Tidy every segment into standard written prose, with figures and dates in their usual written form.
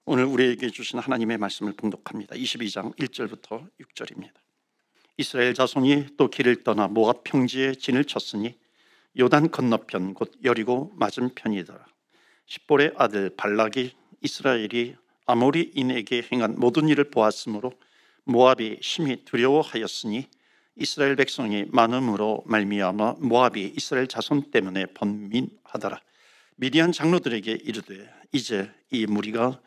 오늘 우리에게 주신 하나님의 말씀을 봉독합니다. 22장 1절부터 6절입니다. 이스라엘 자손이 또 길을 떠나 모압 평지에 진을 쳤으니 요단 건너편 곧 여리고 맞은편이더라. 십볼의 아들 발락이 이스라엘이 아모리인에게 행한 모든 일을 보았으므로 모압이 심히 두려워하였으니 이스라엘 백성이 많음으로 말미암아 모압이 이스라엘 자손 때문에 번민하더라. 미디안 장로들에게 이르되 이제 이 무리가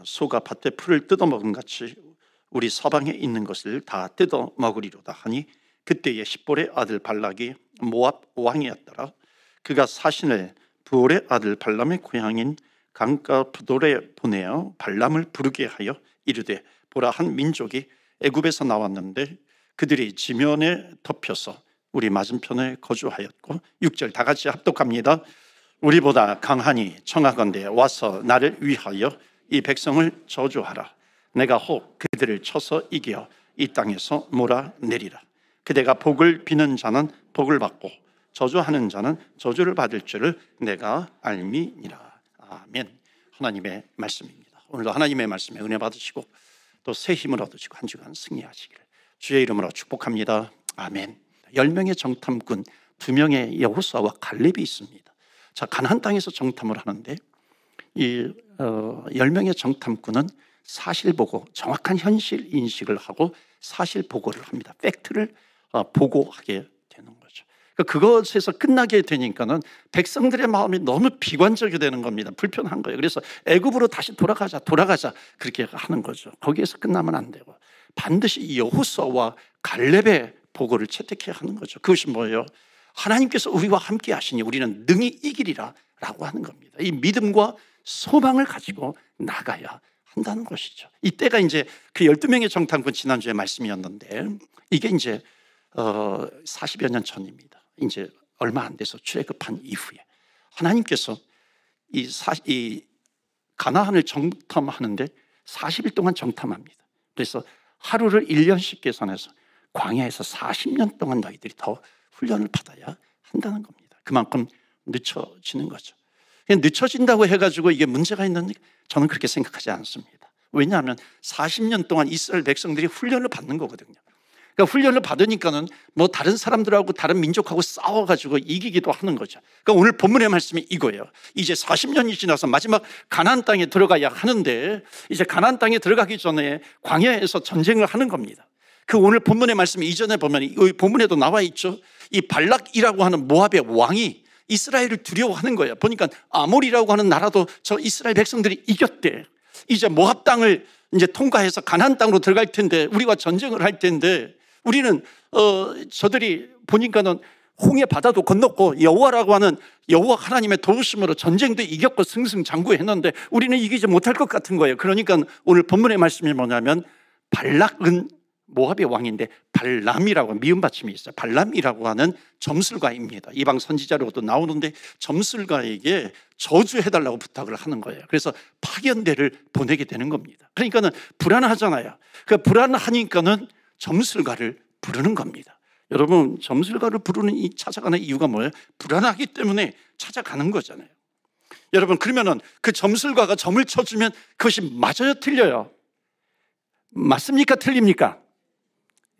소가 밭에 풀을 뜯어먹은 같이 우리 서방에 있는 것을 다 뜯어먹으리로다 하니 그때에 십볼의 아들 발락이 모압 왕이었더라. 그가 사신을 부올의 아들 발람의 고향인 강가 부돌에 보내어 발람을 부르게 하여 이르되 보라, 한 민족이 애굽에서 나왔는데 그들이 지면에 덮여서 우리 맞은편에 거주하였고 6절 다 같이 합독합니다. 우리보다 강하니 청하건대 와서 나를 위하여 이 백성을 저주하라. 내가 혹 그들을 쳐서 이겨 이 땅에서 몰아내리라. 그대가 복을 비는 자는 복을 받고 저주하는 자는 저주를 받을 줄을 내가 알미니라. 아멘. 하나님의 말씀입니다. 오늘도 하나님의 말씀에 은혜 받으시고 또 새 힘을 얻으시고 한 주간 승리하시기를 주의 이름으로 축복합니다. 아멘. 10명의 정탐꾼 2명의 여호수아와 갈렙이 있습니다. 자, 가나안 땅에서 정탐을 하는데 이 10명의 정탐꾼은 사실 보고, 정확한 현실 인식을 하고 사실 보고를 합니다. 팩트를 보고하게 되는 거죠. 그것에서 끝나게 되니까는 백성들의 마음이 너무 비관적이 되는 겁니다. 불편한 거예요. 그래서 애굽으로 다시 돌아가자 그렇게 하는 거죠. 거기에서 끝나면 안 되고 반드시 여호수아와 갈렙의 보고를 채택해야 하는 거죠. 그것이 뭐예요? 하나님께서 우리와 함께 하시니 우리는 능히 이기리라 라고 하는 겁니다. 이 믿음과 소망을 가지고 나가야 한다는 것이죠. 이때가 이제 그 12명의 정탐꾼 지난주에 말씀이었는데 이게 이제 40여 년 전입니다. 이제 얼마 안 돼서 출애굽한 이후에 하나님께서 이 가나안을 정탐하는데 40일 동안 정탐합니다. 그래서 하루를 1년씩 계산해서 광야에서 40년 동안 너희들이 더 훈련을 받아야 한다는 겁니다. 그만큼 늦춰지는 거죠. 늦춰진다고 해가지고 이게 문제가 있는지 저는 그렇게 생각하지 않습니다. 왜냐하면 40년 동안 이스라엘 백성들이 훈련을 받는 거거든요. 그러니까 훈련을 받으니까는 뭐 다른 사람들하고 다른 민족하고 싸워가지고 이기기도 하는 거죠. 그러니까 오늘 본문의 말씀이 이거예요. 이제 40년이 지나서 마지막 가나안 땅에 들어가야 하는데 이제 가나안 땅에 들어가기 전에 광야에서 전쟁을 하는 겁니다. 그 오늘 본문의 말씀 이전에 보면 이 본문에도 나와 있죠. 이 발락이라고 하는 모압의 왕이 이스라엘을 두려워하는 거예요. 보니까 아몰이라고 하는 나라도 저 이스라엘 백성들이 이겼대. 이제 모압 땅을 이제 통과해서 가나안 땅으로 들어갈 텐데 우리와 전쟁을 할 텐데 우리는 저들이 보니까는 홍해 바다도 건넜고 여호와라고 하는 여호와 하나님의 도우심으로 전쟁도 이겼고 승승장구했는데 우리는 이기지 못할 것 같은 거예요. 그러니까 오늘 본문의 말씀이 뭐냐면 발락은 모압의 왕인데 발람이라고 미음 받침이 있어요. 발람이라고 하는 점술가입니다. 이방 선지자로도 나오는데 점술가에게 저주해달라고 부탁을 하는 거예요. 그래서 파견대를 보내게 되는 겁니다. 그러니까는 불안하잖아요. 그 불안하니까는 점술가를 부르는 겁니다. 여러분, 점술가를 찾아가는 이유가 뭐예요? 불안하기 때문에 찾아가는 거잖아요. 여러분, 그러면은 그 점술가가 점을 쳐주면 그것이 맞아요, 틀려요? 맞습니까, 틀립니까?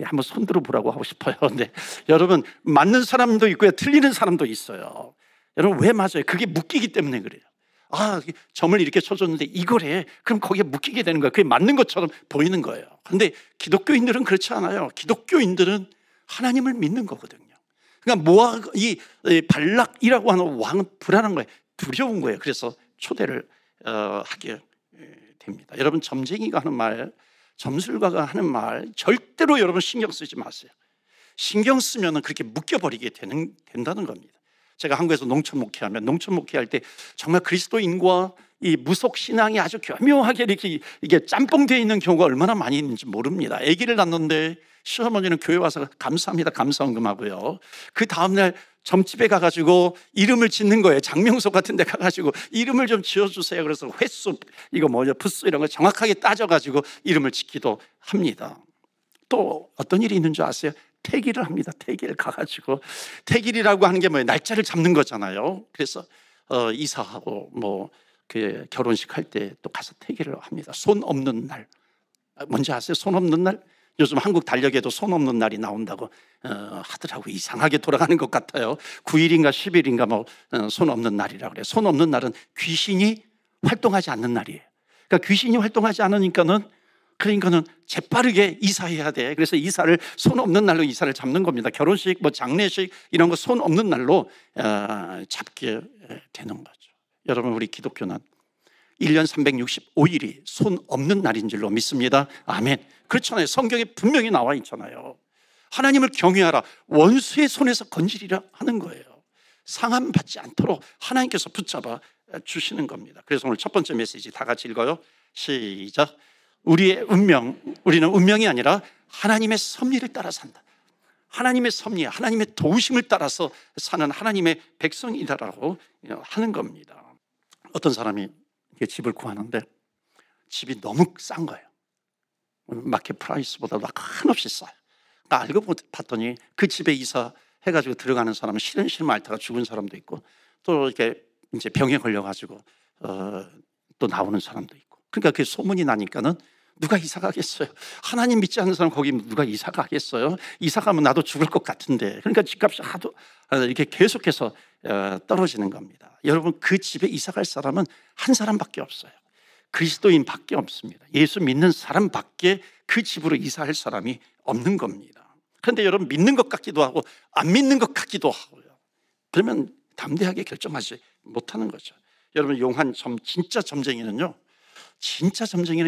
한번 손들어 보라고 하고 싶어요. 근데 여러분, 맞는 사람도 있고요, 틀리는 사람도 있어요. 여러분, 왜 맞아요? 그게 묶이기 때문에 그래요. 아, 점을 이렇게 쳐줬는데 이거래. 그럼 거기에 묶이게 되는 거예요. 그게 맞는 것처럼 보이는 거예요. 근데 기독교인들은 그렇지 않아요. 기독교인들은 하나님을 믿는 거거든요. 그러니까 이 발락이라고 하는 왕은 불안한 거예요. 두려운 거예요. 그래서 초대를 하게 됩니다. 여러분, 점쟁이가 하는 말, 점술가가 하는 말 절대로 여러분 신경 쓰지 마세요. 신경 쓰면 그렇게 묶여버리게 된다는 겁니다. 제가 한국에서 농촌 목회하면 농촌 목회할 때 정말 그리스도인과 이 무속 신앙이 아주 교묘하게 이게 짬뽕되어 있는 경우가 얼마나 많이 있는지 모릅니다. 아기를 낳는데 시어머니는 교회 와서 감사합니다 감사헌금하고요. 그 다음날 점집에 가가지고 이름을 짓는 거예요. 장명소 같은 데 가가지고 이름을 좀 지어주세요. 그래서 횟수, 이거 뭐냐, 붓수 이런 거 정확하게 따져가지고 이름을 짓기도 합니다. 또 어떤 일이 있는 줄 아세요? 태기를 합니다. 태기를 가가지고, 태기라고 하는 게 뭐예요? 날짜를 잡는 거잖아요. 그래서 이사하고 뭐 그 결혼식 할 때 또 가서 태기를 합니다. 손 없는 날. 뭔지 아세요? 손 없는 날? 요즘 한국 달력에도 손 없는 날이 나온다고 하더라고요. 이상하게 돌아가는 것 같아요. 9일인가 10일인가 뭐 손 없는 날이라고 그래요. 손 없는 날은 귀신이 활동하지 않는 날이에요. 그러니까 귀신이 활동하지 않으니까는 재빠르게 이사해야 돼. 그래서 이사를 손 없는 날로 이사를 잡는 겁니다. 결혼식, 뭐 장례식 이런 거 손 없는 날로 잡게 되는 거죠. 여러분, 우리 기독교는 1년 365일이 손 없는 날인 줄로 믿습니다. 아멘. 그렇잖아요. 성경에 분명히 나와 있잖아요. 하나님을 경외하라. 원수의 손에서 건지리라 하는 거예요. 상함 받지 않도록 하나님께서 붙잡아 주시는 겁니다. 그래서 오늘 첫 번째 메시지 다 같이 읽어요. 시작. 우리는 운명이 아니라 하나님의 섭리를 따라 산다. 하나님의 섭리, 하나님의 도우심을 따라서 사는 하나님의 백성이다라고 하는 겁니다. 어떤 사람이 집을 구하는데 집이 너무 싼 거예요. 마켓 프라이스보다 한없이 싸요. 그러니까 알고 봤더니 그 집에 이사해가지고 들어가는 사람은 시름시름 앓다가 죽은 사람도 있고, 또 이렇게 이제 병에 걸려가지고 또 나오는 사람도 있고. 그러니까 그 소문이 나니까는 누가 이사 가겠어요? 하나님 믿지 않는 사람 거기 누가 이사 가겠어요? 이사 가면 나도 죽을 것 같은데. 그러니까 집값이 하도 이렇게 계속해서 떨어지는 겁니다. 여러분, 그 집에 이사 갈 사람은 한 사람밖에 없어요. 그리스도인밖에 없습니다. 예수 믿는 사람밖에 그 집으로 이사할 사람이 없는 겁니다. 그런데 여러분, 믿는 것 같기도 하고 안 믿는 것 같기도 하고요. 그러면 담대하게 결정하지 못하는 거죠. 여러분, 용한 진짜 점쟁이는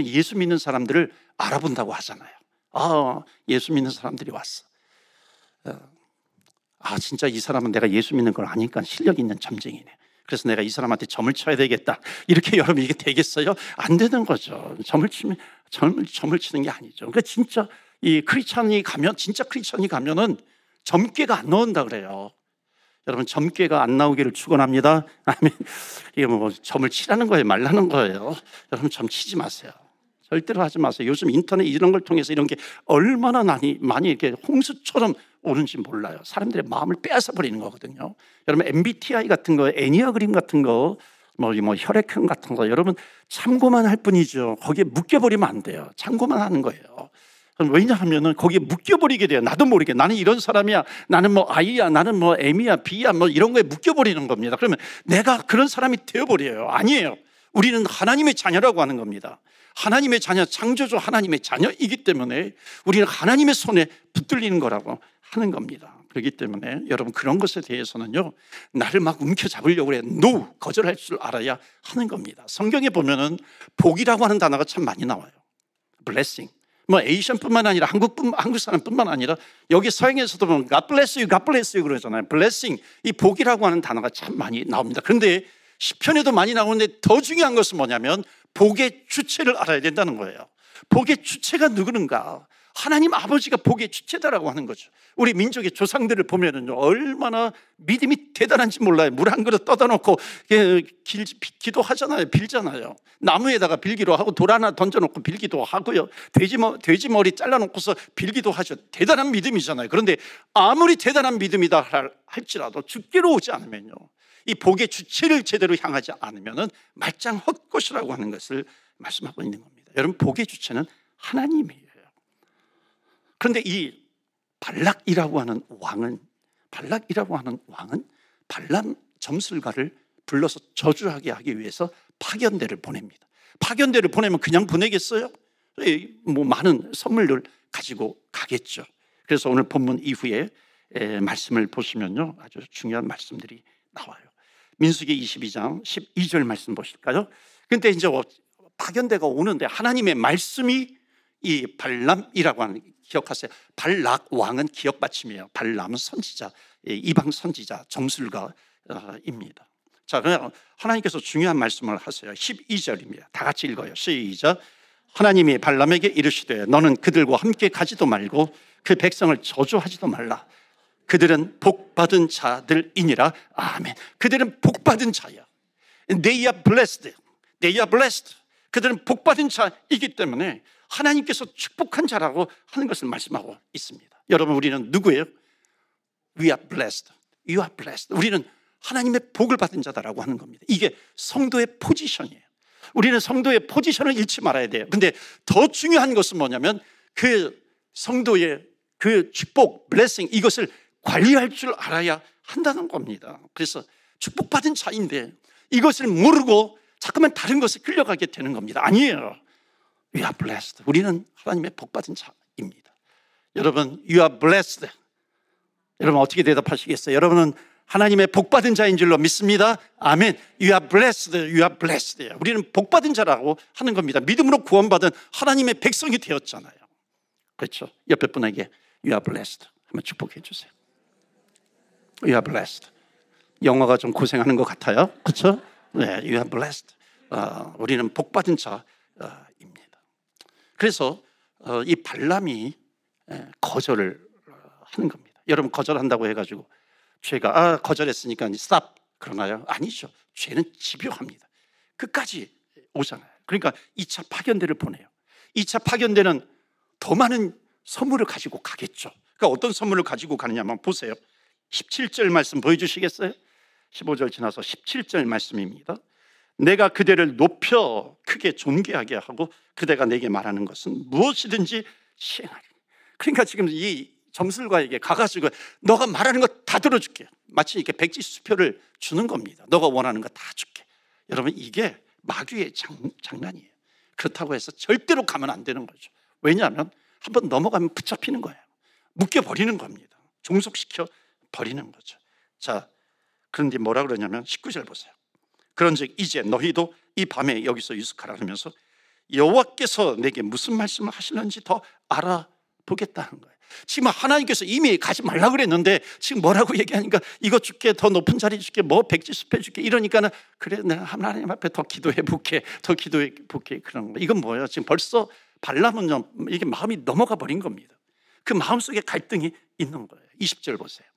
예수 믿는 사람들을 알아본다고 하잖아요. 예수 믿는 사람들이 왔어. 진짜 이 사람은 내가 예수 믿는 걸 아니까 실력 있는 점쟁이네. 그래서 내가 이 사람한테 점을 쳐야 되겠다. 이렇게 여러분, 이게 되겠어요? 안 되는 거죠. 점을 치는 게 아니죠. 그러니까 진짜 진짜 크리스찬이 가면은 점괘가 안 나온다 그래요. 여러분, 점괘가 안 나오기를 축원합니다. 아멘. 이게 뭐 점을 치라는 거예요, 말라는 거예요? 여러분, 점 치지 마세요. 절대로 하지 마세요. 요즘 인터넷 이런 걸 통해서 이런 게 얼마나 많이 이렇게 홍수처럼 오는지 몰라요. 사람들의 마음을 빼앗아 버리는 거거든요. 여러분, MBTI 같은 거, 애니어그램 같은 거, 뭐 혈액형 같은 거, 여러분 참고만 할 뿐이죠. 거기에 묶여버리면 안 돼요. 참고만 하는 거예요. 왜냐하면은 거기에 묶여버리게 돼요. 나도 모르게 나는 이런 사람이야, 나는 뭐 I야, 나는 뭐 M이야, B야, 뭐 이런 거에 묶여버리는 겁니다. 그러면 내가 그런 사람이 되어버려요. 아니에요. 우리는 하나님의 자녀라고 하는 겁니다. 하나님의 자녀, 창조주 하나님의 자녀이기 때문에 우리는 하나님의 손에 붙들리는 거라고 하는 겁니다. 그렇기 때문에 여러분, 그런 것에 대해서는요, 나를 막 움켜잡으려고 해요. No! 거절할 줄 알아야 하는 겁니다. 성경에 보면은 복이라고 하는 단어가 참 많이 나와요. blessing. 뭐 에이션뿐만 아니라 한국 사람뿐만 아니라 여기 서양에서도 보면 God bless you, God bless you 그러잖아요. blessing, 이 복이라고 하는 단어가 참 많이 나옵니다. 그런데 시편에도 많이 나오는데 더 중요한 것은 뭐냐면 복의 주체를 알아야 된다는 거예요. 복의 주체가 누구는가? 하나님 아버지가 복의 주체다라고 하는 거죠. 우리 민족의 조상들을 보면은 얼마나 믿음이 대단한지 몰라요. 물 한 그릇 떠다 놓고 기도하잖아요. 빌잖아요. 나무에다가 빌기도 하고 돌 하나 던져놓고 빌기도 하고요. 돼지 머리 잘라놓고서 빌기도 하죠. 대단한 믿음이잖아요. 그런데 아무리 대단한 믿음이다 할지라도 주께로 오지 않으면요, 이 복의 주체를 제대로 향하지 않으면은 말짱 헛것이라고 하는 것을 말씀하고 있는 겁니다. 여러분, 복의 주체는 하나님이에요. 그런데 이 발락이라고 하는 왕은 발람 점술가를 불러서 저주하게 하기 위해서 파견대를 보냅니다. 파견대를 보내면 그냥 보내겠어요? 뭐 많은 선물을 가지고 가겠죠. 그래서 오늘 본문 이후에 말씀을 보시면요, 아주 중요한 말씀들이 나와요. 민수기 22장 12절 말씀 보실까요? 근데 이제 파견대가 오는데 하나님의 말씀이 이 발람이라고 하는, 기억하세요. 발락 왕은 기억받침이에요. 발람은 선지자, 이방 선지자, 점술가입니다. 자, 그냥 하나님께서 중요한 말씀을 하세요. 12절입니다. 다 같이 읽어요. 시작. 하나님이 발람에게 이르시되 너는 그들과 함께 가지도 말고 그 백성을 저주하지도 말라. 그들은 복받은 자들이니라. 아멘. 그들은 복받은 자야. They are blessed. They are blessed. 그들은 복받은 자이기 때문에 하나님께서 축복한 자라고 하는 것을 말씀하고 있습니다. 여러분, 우리는 누구예요? We are blessed. You are blessed. 우리는 하나님의 복을 받은 자다라고 하는 겁니다. 이게 성도의 포지션이에요. 우리는 성도의 포지션을 잃지 말아야 돼요. 근데 더 중요한 것은 뭐냐면 그 성도의 그 축복, 블레싱, 이것을 관리할 줄 알아야 한다는 겁니다. 그래서 축복받은 자인데 이것을 모르고 자꾸만 다른 것에 끌려가게 되는 겁니다. 아니에요. We are blessed. 우리는 하나님의 복받은 자입니다. 여러분, you are blessed. 여러분 어떻게 대답하시겠어요? 여러분은 하나님의 복받은 자인 줄로 믿습니다. 아멘. You are blessed. You are blessed. 우리는 복받은 자라고 하는 겁니다. 믿음으로 구원받은 하나님의 백성이 되었잖아요. 그렇죠? 옆에 분에게 You are blessed 한번 축복해 주세요. You are blessed. 영어가 좀 고생하는 것 같아요. 그렇죠? 네, You are blessed. 우리는 복받은 자입니다. 그래서 이 발람이 거절을 하는 겁니다. 여러분 거절한다고 해가지고 죄가 거절했으니까 stop 그러나요? 아니죠. 죄는 집요합니다. 끝까지 오잖아요. 그러니까 2차 파견대를 보내요. 2차 파견대는 더 많은 선물을 가지고 가겠죠. 그러니까 어떤 선물을 가지고 가느냐 한번 보세요. 17절 말씀 보여주시겠어요? 15절 지나서 17절 말씀입니다. 내가 그대를 높여 크게 존귀하게 하고 그대가 내게 말하는 것은 무엇이든지 시행하리. 그러니까 지금 이 점술가에게 가가지고 너가 말하는 거 다 들어줄게. 마치 이렇게 백지수표를 주는 겁니다. 너가 원하는 거 다 줄게. 여러분 이게 마귀의 장난이에요. 그렇다고 해서 절대로 가면 안 되는 거죠. 왜냐하면 한번 넘어가면 붙잡히는 거예요. 묶여버리는 겁니다. 종속시켜 버리는 거죠. 자, 그런데 뭐라 그러냐면 19절 보세요. 그런즉 이제 너희도 이 밤에 여기서 유숙하라 하면서 여호와께서 내게 무슨 말씀을 하시는지 더 알아보겠다는 거예요. 지금 하나님께서 이미 가지 말라 그랬는데 지금 뭐라고 얘기하니까 이거 줄게, 더 높은 자리 줄게, 뭐 백지수표 줄게 이러니까는 그래 내가 하나님 앞에 더 기도해 볼게, 더 기도해 볼게 그런 거. 이건 뭐예요? 지금 벌써 발람은 이게 마음이 넘어가 버린 겁니다. 그 마음속에 갈등이 있는 거예요. 20절 보세요.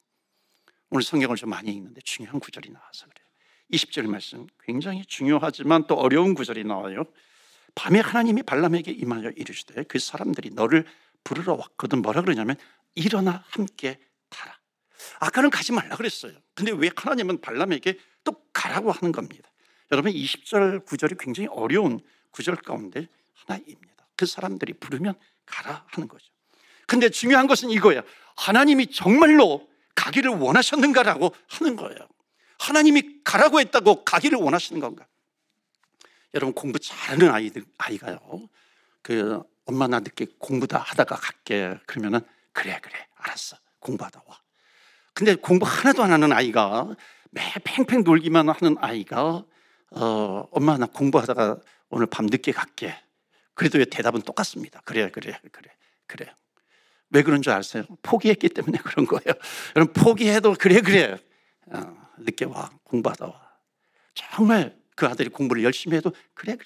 오늘 성경을 좀 많이 읽는데 중요한 구절이 나와서 그래요. 20절 말씀 굉장히 중요하지만 또 어려운 구절이 나와요. 밤에 하나님이 발람에게 임하여 이르시되 그 사람들이 너를 부르러 왔거든. 뭐라 그러냐면 일어나 함께 타라. 아까는 가지 말라 그랬어요. 근데 왜 하나님은 발람에게 또 가라고 하는 겁니다. 여러분 20절 구절이 굉장히 어려운 구절 가운데 하나입니다. 그 사람들이 부르면 가라 하는 거죠. 근데 중요한 것은 이거예요. 하나님이 정말로 가기를 원하셨는가라고 하는 거예요. 하나님이 가라고 했다고 가기를 원하시는 건가? 여러분 공부 잘하는 아이가요. 그 엄마 나 늦게 공부 다 하다가 갈게 그러면은 그래 알았어 공부하다 와. 근데 공부 하나도 안 하는 아이가 매 팽팽 놀기만 하는 아이가 엄마 나 공부하다가 오늘 밤 늦게 갈게. 그래도 왜 대답은 똑같습니다. 그래. 왜 그런 줄 아세요? 포기했기 때문에 그런 거예요. 여러분 포기해도 그래 늦게 와 공부하다 와. 정말 그 아들이 공부를 열심히 해도 그래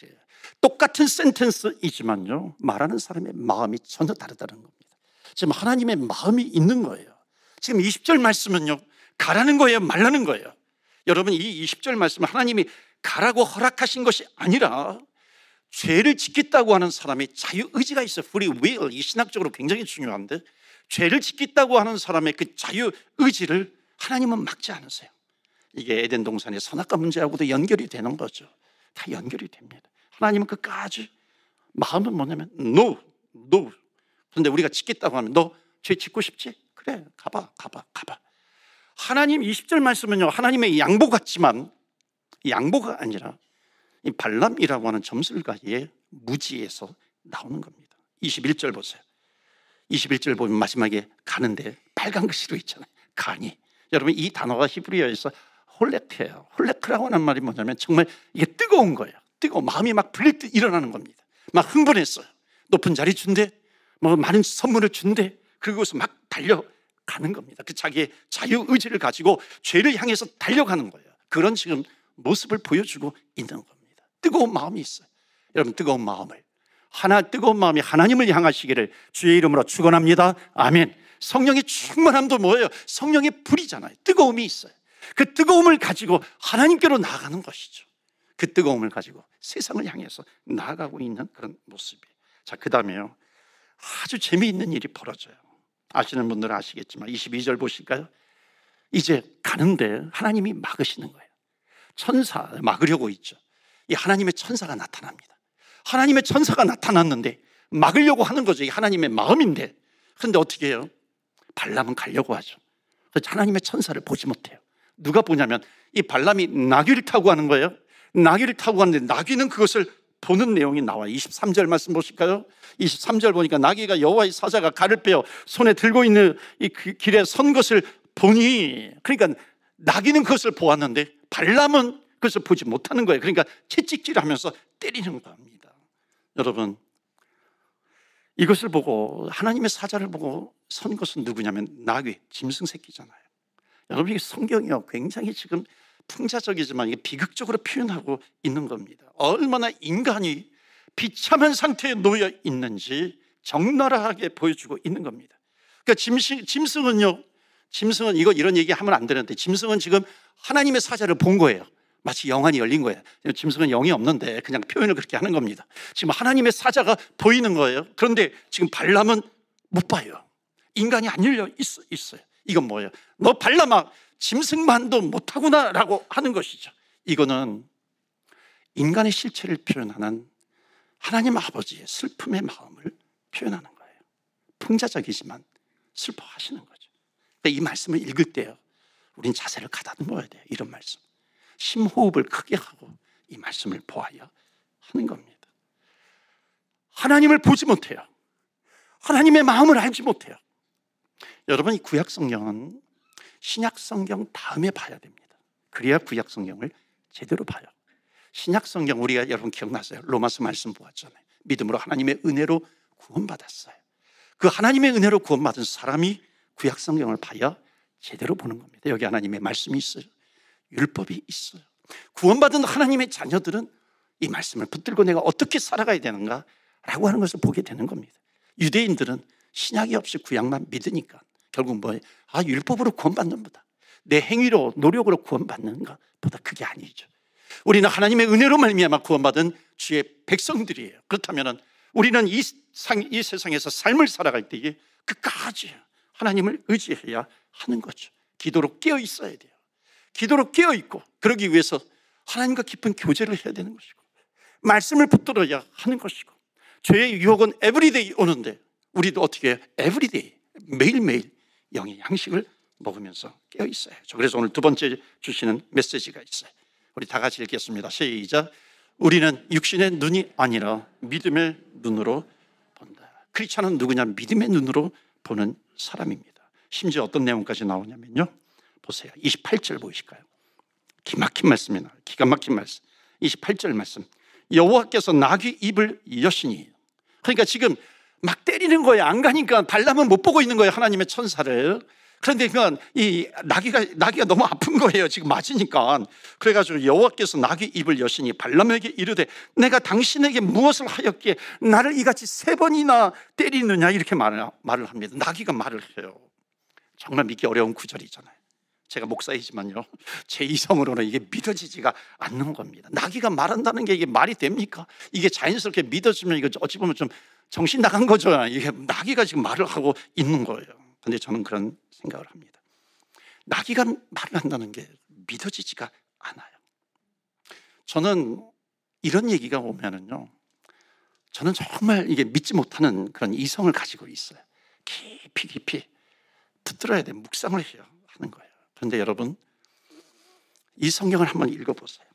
똑같은 센텐스이지만요 말하는 사람의 마음이 전혀 다르다는 겁니다. 지금 하나님의 마음이 있는 거예요. 지금 20절 말씀은요 가라는 거예요 말라는 거예요. 여러분 이 20절 말씀은 하나님이 가라고 허락하신 것이 아니라 죄를 짓겠다고 하는 사람의 자유의지가 있어요. free will. 이 신학적으로 굉장히 중요한데 죄를 짓겠다고 하는 사람의 그 자유의지를 하나님은 막지 않으세요. 이게 에덴 동산의 선악과 문제하고도 연결이 되는 거죠. 다 연결이 됩니다. 하나님은 끝까지 마음은 뭐냐면 no. 그런데 우리가 짓겠다고 하면 너 죄 짓고 싶지? 그래 가봐. 하나님 20절 말씀은요 하나님의 양보 같지만 양보가 아니라 이 발람이라고 하는 점술가의 무지에서 나오는 겁니다. 21절 보세요. 21절 보면 마지막에 가는데 빨간 글씨로 있잖아요. 가니. 여러분 이 단어가 히브리어에서 홀레크예요. 홀레크라고 하는 말이 뭐냐면 정말 이게 뜨거운 거예요. 뜨거워 마음이 막 불릴 듯 일어나는 겁니다. 막 흥분했어요. 높은 자리 준대, 뭐 많은 선물을 준대. 그리고서 막 달려가는 겁니다. 그 자기의 자유의지를 가지고 죄를 향해서 달려가는 거예요. 그런 지금 모습을 보여주고 있는 겁니다. 뜨거운 마음이 있어요. 여러분 뜨거운 마음이 하나님을 향하시기를 주의 이름으로 축원합니다. 아멘. 성령의 충만함도 뭐예요? 성령의 불이잖아요. 뜨거움이 있어요. 그 뜨거움을 가지고 하나님께로 나아가는 것이죠. 그 뜨거움을 가지고 세상을 향해서 나아가고 있는 그런 모습이에요. 자, 그 다음에요 아주 재미있는 일이 벌어져요. 아시는 분들은 아시겠지만 22절 보실까요? 이제 가는데 하나님이 막으시는 거예요. 천사 막으려고 있죠. 이 하나님의 천사가 나타납니다. 하나님의 천사가 나타났는데 막으려고 하는 거죠. 이 하나님의 마음인데, 그런데 어떻게 해요? 발람은 가려고 하죠. 그래서 하나님의 천사를 보지 못해요. 누가 보냐면 이 발람이 나귀를 타고 가는 거예요. 나귀를 타고 가는데 나귀는 그것을 보는 내용이 나와요. 23절 말씀 보실까요? 23절 보니까 나귀가 여호와의 사자가 칼을 빼어 손에 들고 있는 이 길에 선 것을 보니, 그러니까 나귀는 그것을 보았는데 발람은 그것을 보지 못하는 거예요. 그러니까 채찍질하면서 때리는 겁니다. 여러분, 이것을 보고 하나님의 사자를 보고 선 것은 누구냐면 나귀, 짐승 새끼잖아요. 여러분, 이 성경이요 굉장히 지금 풍자적이지만 이게 비극적으로 표현하고 있는 겁니다. 얼마나 인간이 비참한 상태에 놓여 있는지 적나라하게 보여주고 있는 겁니다. 그러니까 짐승은 이런 얘기 하면 안 되는데, 짐승은 지금 하나님의 사자를 본 거예요. 마치 영안이 열린 거예요. 짐승은 영이 없는데 그냥 표현을 그렇게 하는 겁니다. 지금 하나님의 사자가 보이는 거예요. 그런데 지금 발람은 못 봐요. 인간이 안 열려 있어요. 이건 뭐예요? 너 발람아, 짐승만도 못하구나 라고 하는 것이죠. 이거는 인간의 실체를 표현하는 하나님 아버지의 슬픔의 마음을 표현하는 거예요. 풍자적이지만 슬퍼하시는 거죠. 그러니까 이 말씀을 읽을 때요, 우린 자세를 가다듬어야 돼요. 이런 말씀, 심호흡을 크게 하고 이 말씀을 보아야 하는 겁니다. 하나님을 보지 못해요. 하나님의 마음을 알지 못해요. 여러분, 이 구약 성경은 신약 성경 다음에 봐야 됩니다. 그래야 구약 성경을 제대로 봐요. 신약 성경 우리가 여러분 기억나세요? 로마서 말씀 보았잖아요. 믿음으로 하나님의 은혜로 구원받았어요. 그 하나님의 은혜로 구원받은 사람이 구약 성경을 봐야 제대로 보는 겁니다. 여기 하나님의 말씀이 있어요. 율법이 있어요. 구원받은 하나님의 자녀들은 이 말씀을 붙들고 내가 어떻게 살아가야 되는가 라고 하는 것을 보게 되는 겁니다. 유대인들은 신약이 없이 구약만 믿으니까 결국 뭐예요? 율법으로 구원받는 보다, 내 행위로 노력으로 구원받는 것보다 그게 아니죠. 우리는 하나님의 은혜로 말미암아 구원받은 주의 백성들이에요. 그렇다면 우리는 이 세상에서 삶을 살아갈 때에 끝까지 하나님을 의지해야 하는 거죠. 기도로 깨어 있어야 돼요. 기도로 깨어 있고, 그러기 위해서 하나님과 깊은 교제를 해야 되는 것이고, 말씀을 붙들어야 하는 것이고, 죄의 유혹은 에브리데이 오는데 우리도 어떻게 해요? 에브리데이, 매일매일 영의 양식을 먹으면서 깨어 있어야죠. 그래서 오늘 두 번째 주시는 메시지가 있어요. 우리 다 같이 읽겠습니다. 시작. 우리는 육신의 눈이 아니라 믿음의 눈으로 본다. 크리스찬은 누구냐? 믿음의 눈으로 보는 사람입니다. 심지어 어떤 내용까지 나오냐면요, 보세요. 28절 보이실까요? 기막힌 말씀이나 기가 막힌 말씀. 28절 말씀. 여호와께서 나귀 입을 여시니, 그러니까 지금 막 때리는 거예요. 안 가니까 발람은 못 보고 있는 거예요, 하나님의 천사를. 그런데 그냥 이 나귀가 너무 아픈 거예요, 지금 맞으니까. 그래가지고 여호와께서 나귀 입을 여시니 발람에게 이르되 내가 당신에게 무엇을 하였기에 나를 이같이 3번이나 때리느냐, 이렇게 말을 합니다. 나귀가 말을 해요. 정말 믿기 어려운 구절이잖아요. 제가 목사이지만요, 제 이성으로는 이게 믿어지지가 않는 겁니다. 나귀가 말한다는 게 이게 말이 됩니까? 이게 자연스럽게 믿어지면 이거 어찌 보면 좀 정신 나간 거죠. 이게 나귀가 지금 말을 하고 있는 거예요. 근데 저는 그런 생각을 합니다. 나귀가 말을 한다는 게 믿어지지가 않아요. 저는 이런 얘기가 오면은요, 저는 정말 이게 믿지 못하는 그런 이성을 가지고 있어요. 깊이 붙들어야 돼, 묵상을 해야 하는 거예요. 그런데 여러분, 이 성경을 한번 읽어보세요.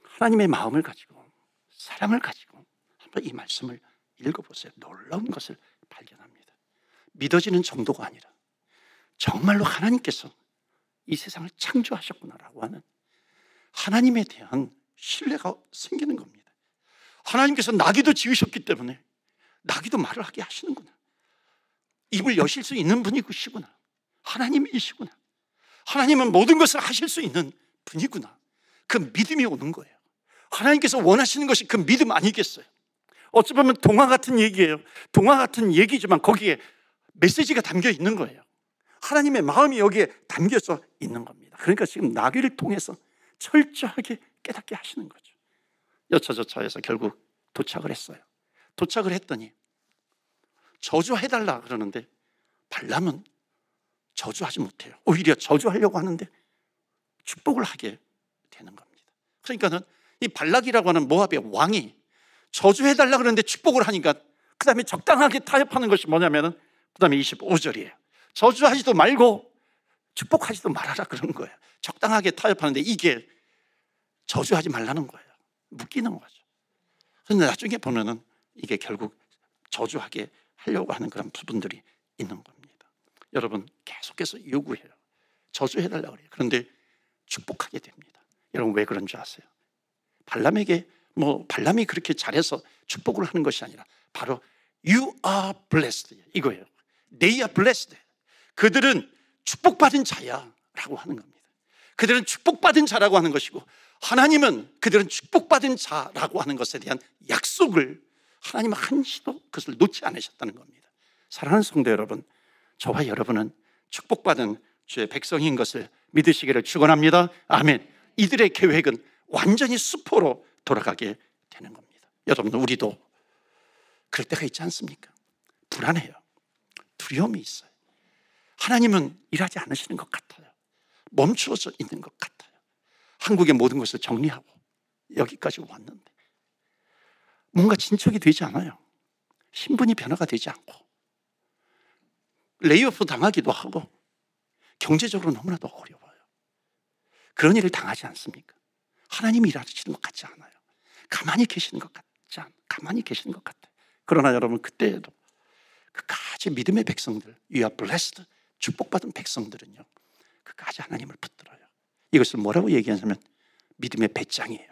하나님의 마음을 가지고, 사랑을 가지고 한번 이 말씀을 읽어보세요. 놀라운 것을 발견합니다. 믿어지는 정도가 아니라 정말로 하나님께서 이 세상을 창조하셨구나라고 하는 하나님에 대한 신뢰가 생기는 겁니다. 하나님께서 나귀도 지으셨기 때문에 나귀도 말을 하게 하시는구나, 입을 여실 수 있는 분이시구나, 하나님이시구나, 하나님은 모든 것을 하실 수 있는 분이구나, 그 믿음이 오는 거예요. 하나님께서 원하시는 것이 그 믿음 아니겠어요? 어찌 보면 동화 같은 얘기예요. 동화 같은 얘기지만 거기에 메시지가 담겨 있는 거예요. 하나님의 마음이 여기에 담겨져 있는 겁니다. 그러니까 지금 나귀를 통해서 철저하게 깨닫게 하시는 거죠. 여차저차해서 결국 도착을 했어요. 도착을 했더니 저주해달라 그러는데 발람은 저주하지 못해요. 오히려 저주하려고 하는데 축복을 하게 되는 겁니다. 그러니까는 이 발락이라고 하는 모압의 왕이 저주해달라 그러는데 축복을 하니까 그 다음에 적당하게 타협하는 것이 뭐냐면은 그 다음에 25절이에요. 저주하지도 말고 축복하지도 말아라 그런 거예요. 적당하게 타협하는데 이게 저주하지 말라는 거예요. 묶이는 거죠. 그런데 나중에 보면은 이게 결국 저주하게 하려고 하는 그런 부분들이 있는 겁니다. 여러분 계속해서 요구해요. 저주해달라고 그래요. 그런데 축복하게 됩니다. 여러분 왜 그런 줄 아세요? 발람에게 발람이 그렇게 잘해서 축복을 하는 것이 아니라 바로 You are blessed 이거예요. They are blessed. 그들은 축복받은 자야 라고 하는 겁니다. 그들은 축복받은 자라고 하는 것이고 하나님은 그들은 축복받은 자라고 하는 것에 대한 약속을 하나님은 한시도 그것을 놓지 않으셨다는 겁니다. 사랑하는 성도 여러분, 저와 여러분은 축복받은 주의 백성인 것을 믿으시기를 축원합니다. 아멘. 이들의 계획은 완전히 수포로 돌아가게 되는 겁니다. 여러분 우리도 그럴 때가 있지 않습니까? 불안해요. 두려움이 있어요. 하나님은 일하지 않으시는 것 같아요. 멈추어져 있는 것 같아요. 한국의 모든 것을 정리하고 여기까지 왔는데 뭔가 진척이 되지 않아요. 신분이 변화가 되지 않고 레이오프 당하기도 하고 경제적으로 너무나도 어려워요. 그런 일을 당하지 않습니까? 하나님이 일하시는 것 같지 않아요. 가만히 계시는 것 같지 않아요. 가만히 계시는 것 같아요. 그러나 여러분 그때에도 그까지 믿음의 백성들, You are blessed, 축복받은 백성들은요 그까지 하나님을 붙들어요. 이것을 뭐라고 얘기하냐면 믿음의 배짱이에요.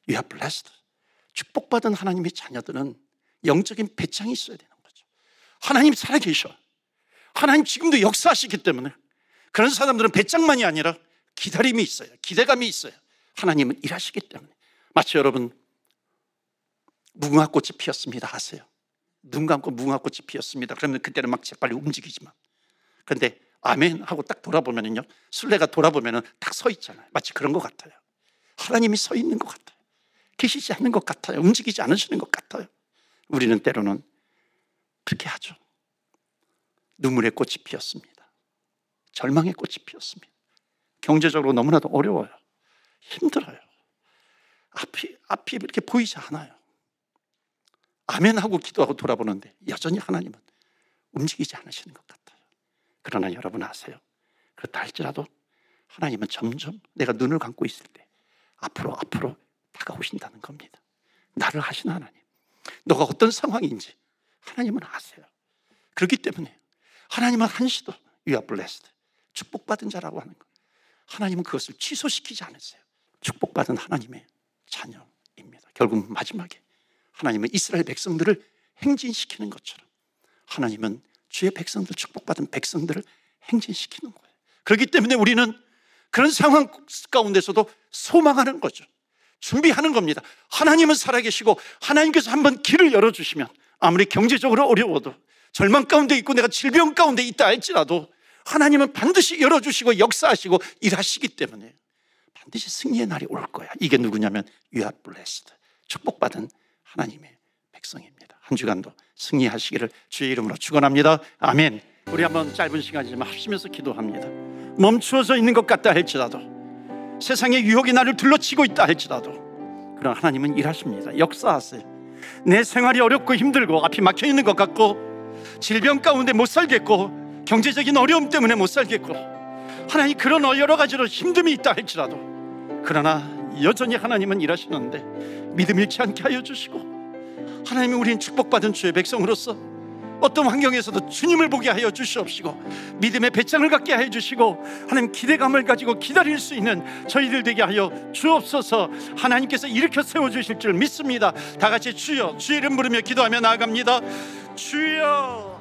You are blessed. 축복받은 하나님의 자녀들은 영적인 배짱이 있어야 되는 거죠. 하나님 살아계셔. 하나님 지금도 역사하시기 때문에 그런 사람들은 배짱만이 아니라 기다림이 있어요. 기대감이 있어요. 하나님은 일하시기 때문에. 마치 여러분 무궁화꽃이 피었습니다 하세요. 눈 감고 무궁화꽃이 피었습니다. 그러면 그때는 막 재빨리 움직이지만 그런데 아멘 하고 딱 돌아보면은요 술래가 돌아보면은 딱 서 있잖아요. 마치 그런 것 같아요. 하나님이 서 있는 것 같아요. 계시지 않는 것 같아요. 움직이지 않으시는 것 같아요. 우리는 때로는 그렇게 하죠. 눈물의 꽃이 피었습니다. 절망의 꽃이 피었습니다. 경제적으로 너무나도 어려워요. 힘들어요. 앞이 이렇게 보이지 않아요. 아멘 하고 기도하고 돌아보는데 여전히 하나님은 움직이지 않으시는 것 같아요. 그러나 여러분 아세요? 그렇다 할지라도 하나님은 점점 내가 눈을 감고 있을 때 앞으로 다가오신다는 겁니다. 나를 하신 하나님, 너가 어떤 상황인지 하나님은 아세요. 그렇기 때문에 하나님은 한시도 You are blessed, 축복받은 자라고 하는 것, 하나님은 그것을 취소시키지 않으세요. 축복받은 하나님의 자녀입니다. 결국 마지막에 하나님은 이스라엘 백성들을 행진시키는 것처럼 하나님은 주의 백성들, 축복받은 백성들을 행진시키는 거예요. 그렇기 때문에 우리는 그런 상황 가운데서도 소망하는 거죠. 준비하는 겁니다. 하나님은 살아계시고 하나님께서 한번 길을 열어주시면 아무리 경제적으로 어려워도 절망 가운데 있고 내가 질병 가운데 있다 할지라도 하나님은 반드시 열어주시고 역사하시고 일하시기 때문에 반드시 승리의 날이 올 거야. 이게 누구냐면 You are blessed, 축복받은 하나님의 백성입니다. 한 주간도 승리하시기를 주의 이름으로 축원합니다. 아멘. 우리 한번 짧은 시간이지만 합심해서 기도합니다. 멈추어져 있는 것 같다 할지라도 세상의 유혹이 나를 둘러치고 있다 할지라도 그러나 하나님은 일하십니다. 역사하세요. 내 생활이 어렵고 힘들고 앞이 막혀 있는 것 같고 질병 가운데 못 살겠고 경제적인 어려움 때문에 못 살겠고 하나님 그런 여러 가지로 힘듦이 있다 할지라도 그러나 여전히 하나님은 일하시는데 믿음 잃지 않게 하여 주시고 하나님이 우리는 축복받은 주의 백성으로서 어떤 환경에서도 주님을 보게 하여 주시옵시고 믿음의 배짱을 갖게 하여 주시고 하나님 기대감을 가지고 기다릴 수 있는 저희들 되게 하여 주옵소서. 하나님께서 일으켜 세워주실 줄 믿습니다. 다 같이 주여, 주의 이름 부르며 기도하며 나아갑니다. 주여.